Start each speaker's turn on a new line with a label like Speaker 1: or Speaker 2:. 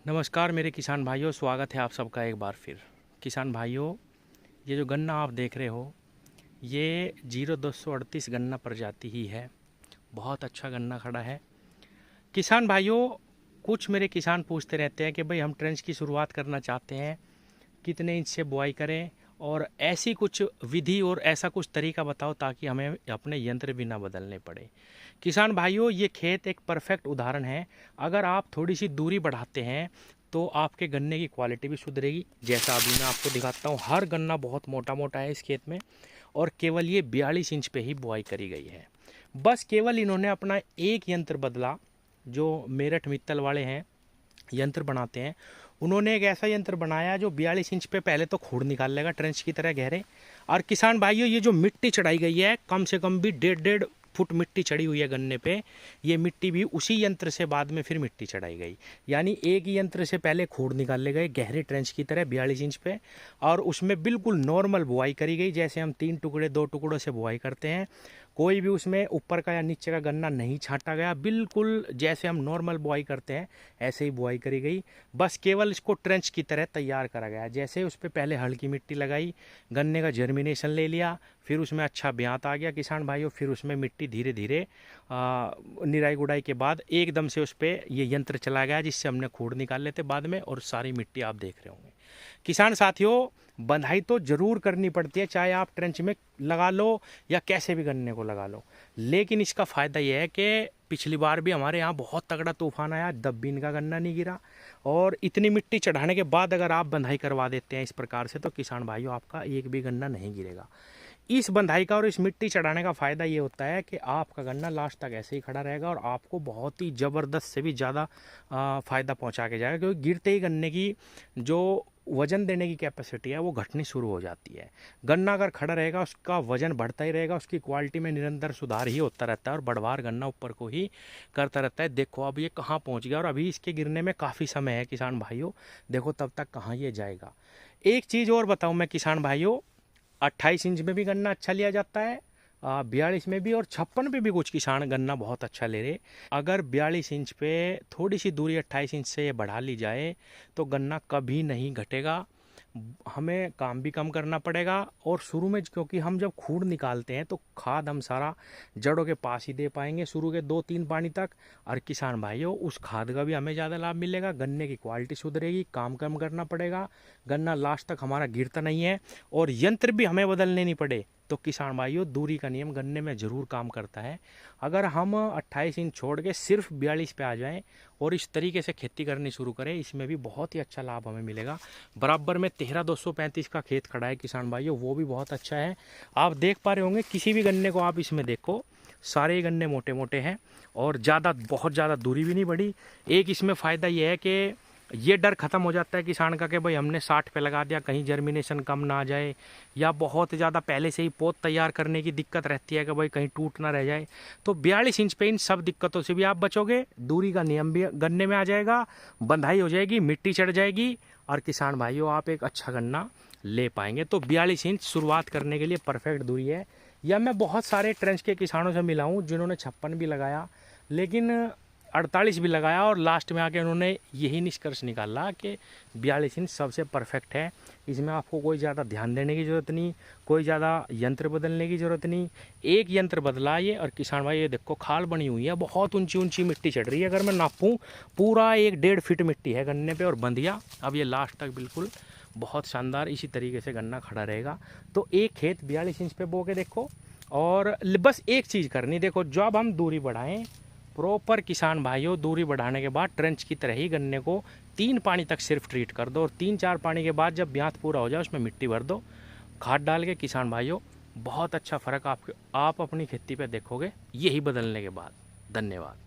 Speaker 1: नमस्कार मेरे किसान भाइयों, स्वागत है आप सबका एक बार फिर। किसान भाइयों, ये जो गन्ना आप देख रहे हो, ये 0238 गन्ना प्रजाति ही है। बहुत अच्छा गन्ना खड़ा है। किसान भाइयों, कुछ मेरे किसान पूछते रहते हैं कि भाई हम ट्रेंच की शुरुआत करना चाहते हैं, कितने इंच से बुआई करें, और ऐसी कुछ विधि और ऐसा कुछ तरीका बताओ ताकि हमें अपने यंत्र भी ना बदलने पड़े। किसान भाइयों, ये खेत एक परफेक्ट उदाहरण है। अगर आप थोड़ी सी दूरी बढ़ाते हैं तो आपके गन्ने की क्वालिटी भी सुधरेगी। जैसा अभी मैं आपको दिखाता हूँ, हर गन्ना बहुत मोटा मोटा है इस खेत में, और केवल ये 42 इंच पे ही बुआई करी गई है। बस केवल इन्होंने अपना एक यंत्र बदला। जो मेरठ मित्तल वाले हैं, यंत्र बनाते हैं, उन्होंने एक ऐसा यंत्र बनाया जो 42 इंच पे पहले तो खूड़ निकाल लेगा ट्रेंच की तरह गहरे। और किसान भाइयों, ये जो मिट्टी चढ़ाई गई है, कम से कम भी 1.5 फुट मिट्टी चढ़ी हुई है गन्ने पे। ये मिट्टी भी उसी यंत्र से बाद में फिर मिट्टी चढ़ाई गई। यानी एक ही यंत्र से पहले खूड़ निकाले गए गहरे ट्रेंच की तरह 42 इंच पे, और उसमें बिल्कुल नॉर्मल बुआई करी गई, जैसे हम 3 टुकड़े 2 टुकड़ों से बुआई करते हैं। कोई भी उसमें ऊपर का या नीचे का गन्ना नहीं छांटा गया, बिल्कुल जैसे हम नॉर्मल बुआई करते हैं ऐसे ही बुआई करी गई। बस केवल इसको ट्रेंच की तरह तैयार करा गया। जैसे उस पर पहले हल्की मिट्टी लगाई, गन्ने का जर्मिनेशन ले लिया, फिर उसमें अच्छा ब्यात आ गया किसान भाइयों, फिर उसमें मिट्टी धीरे धीरे निराई गुड़ाई के बाद एकदम से उस पर ये यंत्र चला गया, जिससे हमने खूड़ निकाल लेते बाद में, और सारी मिट्टी आप देख रहे होंगे। किसान साथियों, बंधाई तो जरूर करनी पड़ती है, चाहे आप ट्रेंच में लगा लो या कैसे भी गन्ने को लगा लो। लेकिन इसका फ़ायदा यह है कि पिछली बार भी हमारे यहाँ बहुत तगड़ा तूफान आया, तब भी इनका गन्ना नहीं गिरा। और इतनी मिट्टी चढ़ाने के बाद अगर आप बंधाई करवा देते हैं इस प्रकार से, तो किसान भाइयों आपका एक भी गन्ना नहीं गिरेगा। इस बंधाई का और इस मिट्टी चढ़ाने का फ़ायदा ये होता है कि आपका गन्ना लास्ट तक ऐसे ही खड़ा रहेगा, और आपको बहुत ही ज़बरदस्त से भी ज़्यादा फ़ायदा पहुंचा के जाएगा, क्योंकि गिरते ही गन्ने की जो वज़न देने की कैपेसिटी है वो घटनी शुरू हो जाती है। गन्ना अगर खड़ा रहेगा, उसका वज़न बढ़ता ही रहेगा, उसकी क्वालिटी में निरंतर सुधार ही होता रहता है, और बढ़वार गन्ना ऊपर को ही करता रहता है। देखो अब ये कहाँ पहुँच गया, और अभी इसके गिरने में काफ़ी समय है किसान भाइयों। देखो तब तक कहाँ ये जाएगा। एक चीज़ और बताऊँ मैं किसान भाइयों, 28 इंच में भी गन्ना अच्छा लिया जाता है, 42 में भी, और 56 पे भी कुछ किसान गन्ना बहुत अच्छा ले रहे। अगर 42 इंच पे थोड़ी सी दूरी 28 इंच से बढ़ा ली जाए तो गन्ना कभी नहीं घटेगा। हमें काम भी कम करना पड़ेगा, और शुरू में क्योंकि हम जब खूड़ निकालते हैं तो खाद हम सारा जड़ों के पास ही दे पाएंगे शुरू के 2-3 पानी तक। और किसान भाइयों, उस खाद का भी हमें ज़्यादा लाभ मिलेगा, गन्ने की क्वालिटी सुधरेगी, काम कम करना पड़ेगा, गन्ना लास्ट तक हमारा गिरता नहीं है, और यंत्र भी हमें बदलने नहीं पड़े। तो किसान भाइयों, दूरी का नियम गन्ने में ज़रूर काम करता है। अगर हम 28 इंच छोड़ के सिर्फ 42 पे आ जाएं और इस तरीके से खेती करनी शुरू करें, इसमें भी बहुत ही अच्छा लाभ हमें मिलेगा। बराबर में 13,235 का खेत खड़ा है किसान भाइयों, वो भी बहुत अच्छा है। आप देख पा रहे होंगे, किसी भी गन्ने को आप इसमें देखो, सारे गन्ने मोटे मोटे हैं, और बहुत ज़्यादा दूरी भी नहीं बढ़ी। एक इसमें फ़ायदा ये है कि ये डर ख़त्म हो जाता है किसान का कि भाई हमने 60 पे लगा दिया, कहीं जर्मिनेशन कम ना आ जाए, या बहुत ज़्यादा पहले से ही पौध तैयार करने की दिक्कत रहती है कि भाई कहीं टूट ना रह जाए। तो 42 इंच पे इन सब दिक्कतों से भी आप बचोगे, दूरी का नियम भी गन्ने में आ जाएगा, बंधाई हो जाएगी, मिट्टी चढ़ जाएगी, और किसान भाइयों आप एक अच्छा गन्ना ले पाएंगे। तो 42 इंच शुरुआत करने के लिए परफेक्ट दूरी है। या मैं बहुत सारे ट्रेंच के किसानों से मिला हूँ जिन्होंने 56 भी लगाया, लेकिन 48 भी लगाया, और लास्ट में आके उन्होंने यही निष्कर्ष निकाला कि 42 इंच सबसे परफेक्ट है। इसमें आपको कोई ज़्यादा ध्यान देने की ज़रूरत नहीं, कोई ज़्यादा यंत्र बदलने की ज़रूरत नहीं। एक यंत्र बदला ये, और किसान भाई ये देखो खाल बनी हुई है, बहुत ऊंची ऊंची मिट्टी चढ़ रही है। अगर मैं नापूँ, पूरा 1-1.5 फीट मिट्टी है गन्ने पे, और बंधिया अब ये लास्ट तक बिल्कुल बहुत शानदार इसी तरीके से गन्ना खड़ा रहेगा। तो एक खेत 42 इंच पे बो के देखो, और बस एक चीज़ करनी, देखो जब हम दूरी बढ़ाएं प्रॉपर किसान भाइयों, दूरी बढ़ाने के बाद ट्रेंच की तरह ही गन्ने को 3 पानी तक सिर्फ ट्रीट कर दो, और 3-4 पानी के बाद जब ब्यात पूरा हो जाए उसमें मिट्टी भर दो, खाद डाल के। किसान भाइयों, बहुत अच्छा फ़र्क आप अपनी खेती पे देखोगे यही बदलने के बाद। धन्यवाद।